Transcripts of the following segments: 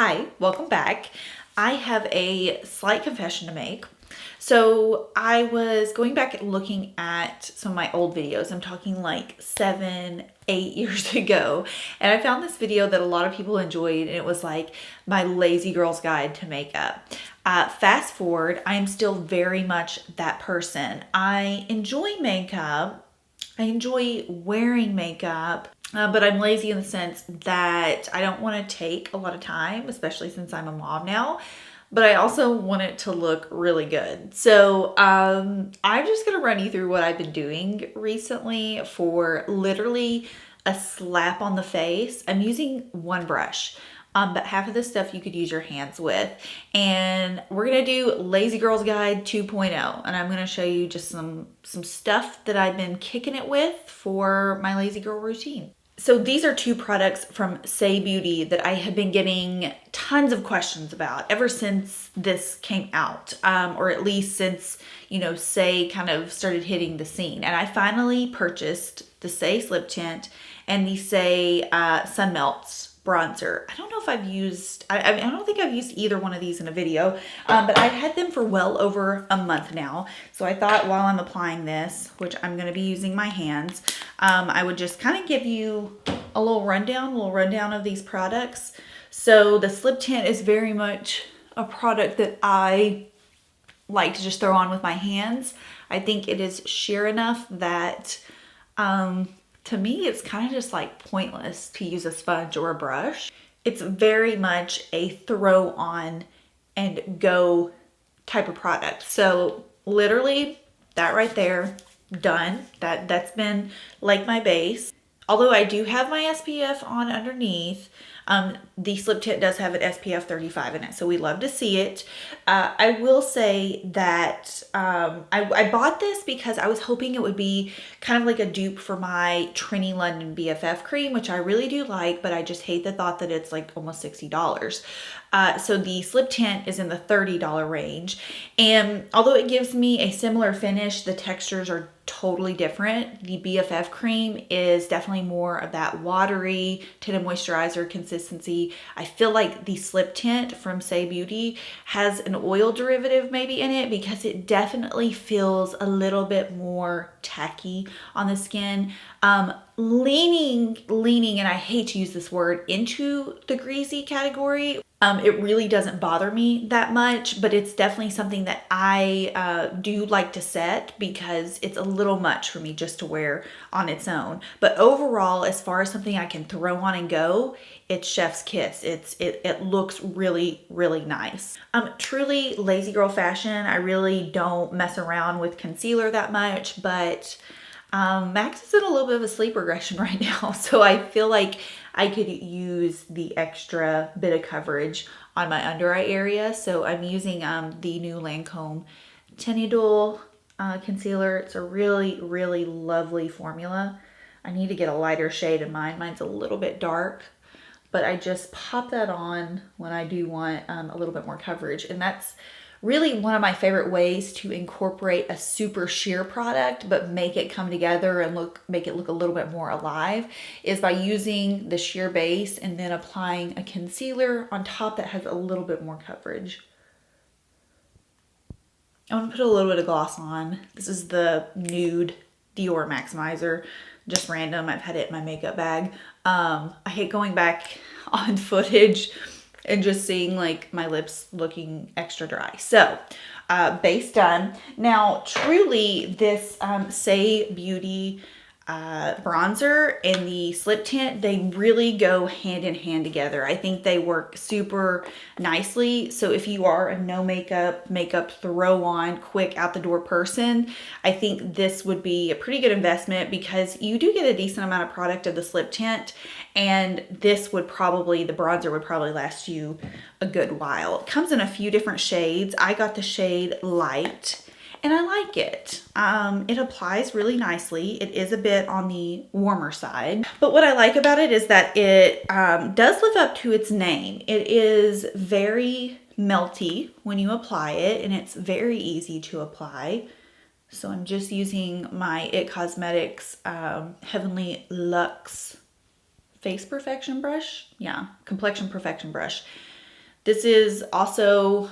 Hi, welcome back. I have a slight confession to make. So I was going back and looking at some of my old videos. I'm talking like 7, 8 years ago. And I found this video that a lot of people enjoyed, and it was like my lazy girl's guide to makeup. Fast forward, I'm still very much that person. I enjoy makeup. I enjoy wearing makeup. But I'm lazy in the sense that I don't want to take a lot of time, especially since I'm a mom now. But I also want it to look really good. So I'm just going to run you through what I've been doing recently for literally a slap on the face. I'm using one brush. But half of this stuff you could use your hands with. And we're going to do Lazy Girl's Guide 2.0. And I'm going to show you just some stuff that I've been kicking it with for my lazy girl routine. So these are two products from Saie Beauty that I have been getting tons of questions about ever since this came out, or at least since, Saie kind of started hitting the scene. And I finally purchased the Saie Slip Tint and the Saie Sunmelt bronzer. I don't know if I've used, I don't think I've used either one of these in a video, but I've had them for well over a month now. So I thought while I'm applying this, which I'm going to be using my hands, I would just kind of give you a little rundown of these products. So the Slip Tint is very much a product that I like to just throw on with my hands. I think it is sheer enough that to me, it's kind of just like pointless to use a sponge or a brush. It's very much a throw on and go type of product. So literally that right there, done. That's been like my base. Although I do have my SPF on underneath, the Slip Tint does have an SPF 35 in it, so we love to see it. I will say that I bought this because I was hoping it would be kind of like a dupe for my Trini London BFF cream, which I really do like, but I just hate the thought that it's like almost $60. So the Slip Tint is in the $30 range. And although it gives me a similar finish, the textures are totally different. The BFF cream is definitely more of that watery tinted moisturizer consistency. I feel like the Slip Tint from Saie Beauty has an oil derivative maybe in it because it definitely feels a little bit more tacky on the skin. Leaning, and I hate to use this word, into the greasy category. It really doesn't bother me that much, but it's definitely something that I do like to set because it's a little much for me just to wear on its own. But overall, as far as something I can throw on and go, it's chef's kiss. It looks really, really nice. Truly lazy girl fashion. I really don't mess around with concealer that much, but Max is in a little bit of a sleep regression right now, so I feel like I could use the extra bit of coverage on my under eye area. So I'm using the new Lancome Idole concealer. It's a really, really lovely formula. I need to get a lighter shade in mine. Mine's a little bit dark, but I just pop that on when I do want a little bit more coverage, and that's really one of my favorite ways to incorporate a super sheer product but make it come together and make it look a little bit more alive is by using the sheer base and then applying a concealer on top that has a little bit more coverage. I'm gonna put a little bit of gloss on. This is the Nude Dior Maximizer, just random. I've had it in my makeup bag. I hate going back on footage and just seeing like my lips looking extra dry. So base done. Now truly this Saie Beauty bronzer and the Slip Tint, they really go hand in hand together. I think they work super nicely. So if you are a no makeup throw on quick out the door person, I think this would be a pretty good investment because you do get a decent amount of product of the Slip Tint, and this would probably, the bronzer would probably last you a good while. It comes in a few different shades. I got the shade Light, and I like it. It applies really nicely. It is a bit on the warmer side, but what I like about it is that it does live up to its name. It is very melty when you apply it, and it's very easy to apply. So I'm just using my IT Cosmetics Heavenly Luxe Face Perfection brush. Yeah, Complexion Perfection brush. This is also,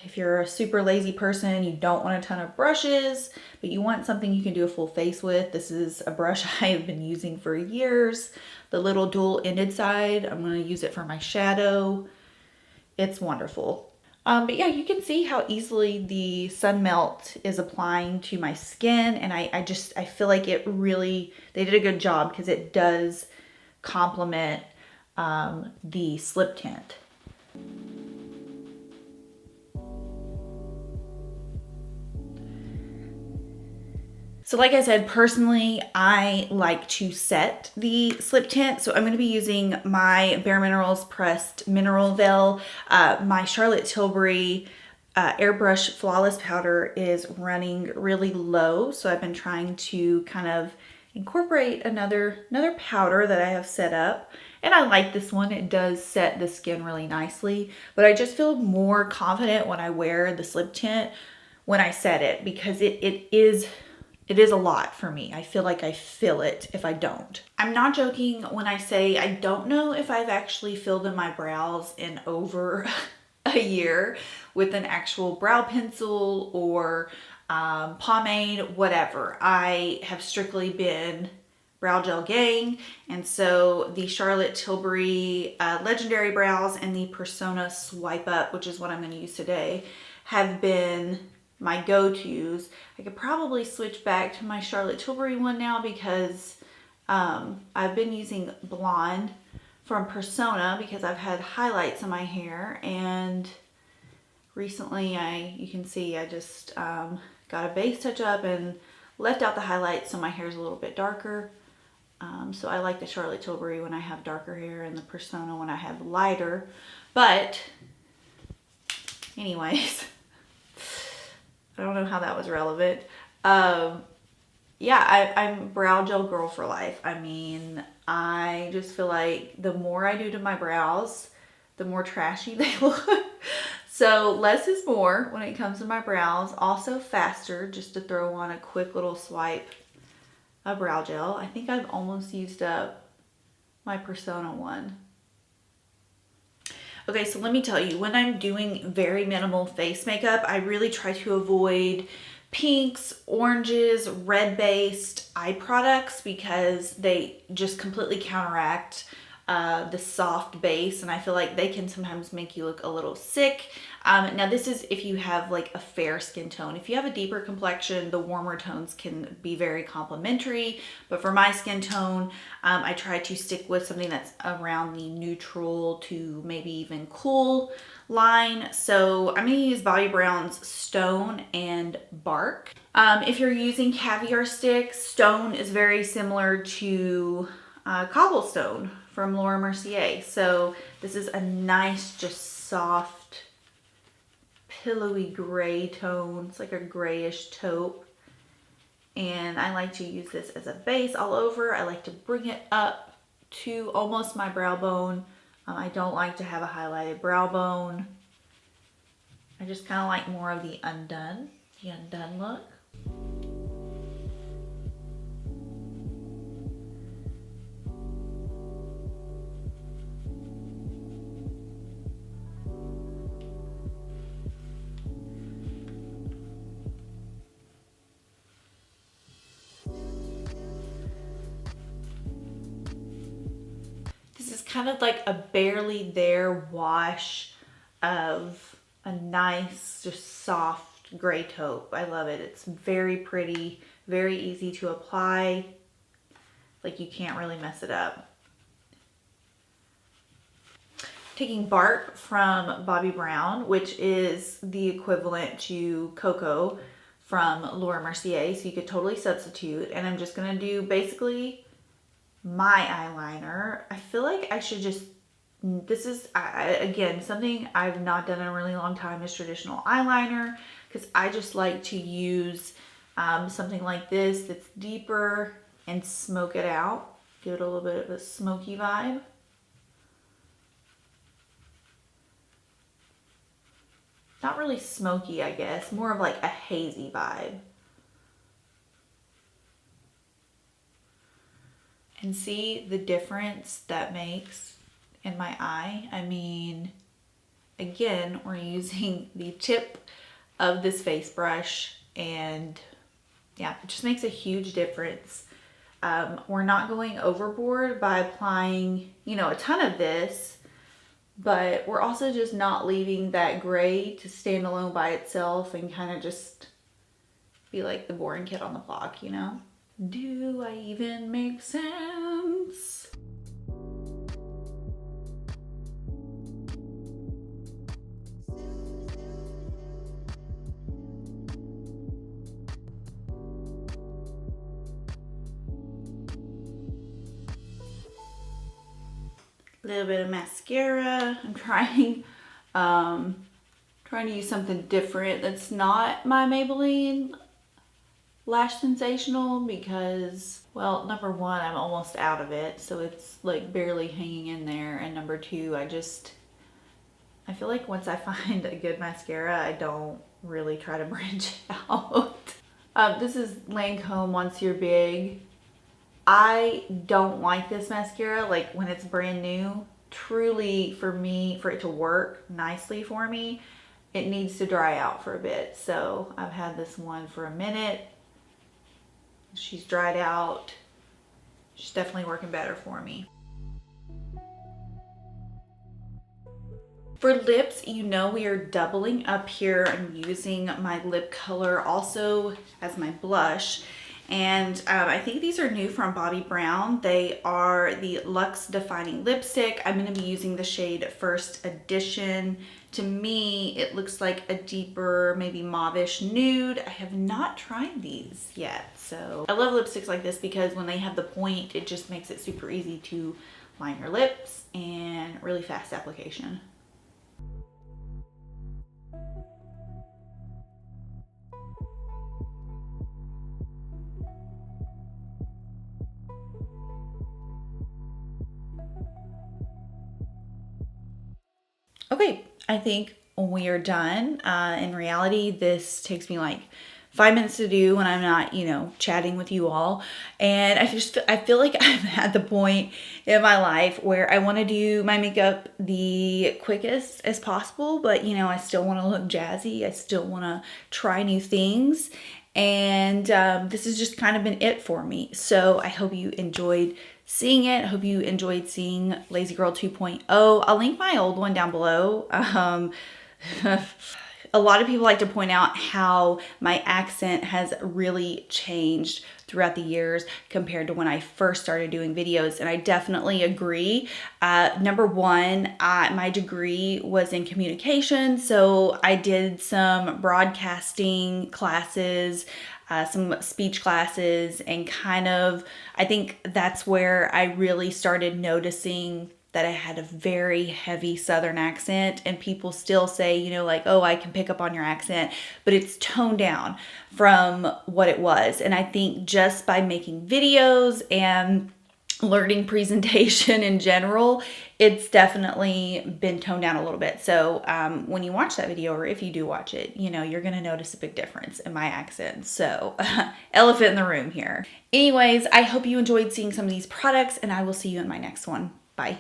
if you're a super lazy person, you don't want a ton of brushes, but you want something you can do a full face with. This is a brush I have been using for years. The little dual-ended side, I'm going to use it for my shadow. It's wonderful. But yeah, you can see how easily the Sunmelt is applying to my skin, and I feel like it really, they did a good job because it does complement the slip tint. So like I said, personally, I like to set the slip tint. So I'm going to be using my bareMinerals pressed mineral veil. My Charlotte Tilbury airbrush flawless powder is running really low. So I've been trying to kind of incorporate another powder that I have set up. And I like this one. It does set the skin really nicely, but I just feel more confident when I wear the slip tint when I set it, because it is a lot for me. I feel like I feel it if I don't. I'm not joking when I say I don't know if I've actually filled in my brows in over a year with an actual brow pencil or pomade, whatever. I have strictly been brow gel gang, and so the Charlotte Tilbury Legendary Brows and the Persona Swipe Up, which is what I'm going to use today, have been my go-tos. I could probably switch back to my Charlotte Tilbury one now because I've been using blonde from Persona because I've had highlights in my hair, and recently you can see I just got a base touch up and left out the highlights so my hair is a little bit darker. So I like the Charlotte Tilbury when I have darker hair and the Persona when I have lighter. But anyways, I don't know how that was relevant. Yeah, I'm brow gel girl for life. I mean, I just feel like the more I do to my brows, the more trashy they look. So less is more when it comes to my brows. Also faster, just to throw on a quick little swipe of brow gel. I think I've almost used up my Persona one. Okay, so let me tell you, when I'm doing very minimal face makeup, I really try to avoid pinks, oranges, red-based eye products because they just completely counteract the soft base, and I feel like they can sometimes make you look a little sick. Now this is if you have like a fair skin tone. If you have a deeper complexion, the warmer tones can be very complimentary, but for my skin tone, I try to stick with something that's around the neutral to maybe even cool line. So I'm going to use Bobbi Brown's Stone and Bark. If you're using caviar sticks, Stone is very similar to Cobblestone from Laura Mercier. So this is a nice, just soft, pillowy gray tone. It's like a grayish taupe. And I like to use this as a base all over. I like to bring it up to almost my brow bone. I don't like to have a highlighted brow bone. I just kind of like more of the undone look. This is kind of like a barely there wash of a nice, just soft gray taupe. I love it. It's very pretty, very easy to apply. Like you can't really mess it up. Taking Bark from Bobbi Brown, which is the equivalent to Cocoa from Laura Mercier, so you could totally substitute. And I'm just gonna do basically my eyeliner. I feel like I should just, this is, again, something I've not done in a really long time is traditional eyeliner, because I just like to use something like this that's deeper and smoke it out. Give it a little bit of a smoky vibe. Not really smoky, I guess, more of like a hazy vibe. And see the difference that makes in my eye? I mean, again, we're using the tip of this face brush, and yeah, it just makes a huge difference. We're not going overboard by applying, you know, a ton of this, but we're also just not leaving that gray to stand alone by itself and kind of just be like the boring kid on the block, you know? Do I even make sense? A little bit of mascara. I'm trying to use something different that's not my Maybelline Lash Sensational because, well, number one, I'm almost out of it, so it's like barely hanging in there, and number two, I feel like once I find a good mascara, I don't really try to branch out. This is Lancome Monsieur Big. I don't like this mascara, like when it's brand new. Truly, for me, for it to work nicely for me, it needs to dry out for a bit. So I've had this one for a minute. She's dried out. She's definitely working better for me. For lips, you know, we are doubling up here. I'm using my lip color also as my blush. And I think these are new from Bobbi Brown. They are the Luxe Defining Lipstick. I'm going to be using the shade First Edition. To me, it looks like a deeper, maybe mauvish nude. I have not tried these yet. So I love lipsticks like this because when they have the point, it just makes it super easy to line your lips and really fast application. Okay, I think we are done. In reality, this takes me like 5 minutes to do when I'm not, you know, chatting with you all. And I feel like I'm at the point in my life where I want to do my makeup the quickest as possible, but you know, I still want to look jazzy. I still want to try new things. And this has just kind of been it for me. So I hope you enjoyed seeing it. I hope you enjoyed seeing Lazy Girl 2.0. I'll link my old one down below. A lot of people like to point out how my accent has really changed throughout the years compared to when I first started doing videos, and I definitely agree. Number one, my degree was in communication, so I did some broadcasting classes, some speech classes, and kind of, I think that's where I really started noticing that I had a very heavy Southern accent, and people still say, you know, like, oh, I can pick up on your accent, but it's toned down from what it was. And I think just by making videos and learning presentation in general, it's definitely been toned down a little bit. So when you watch that video, or if you do watch it, you know, you're gonna notice a big difference in my accent. So elephant in the room here. Anyways, I hope you enjoyed seeing some of these products, and I will see you in my next one. Bye.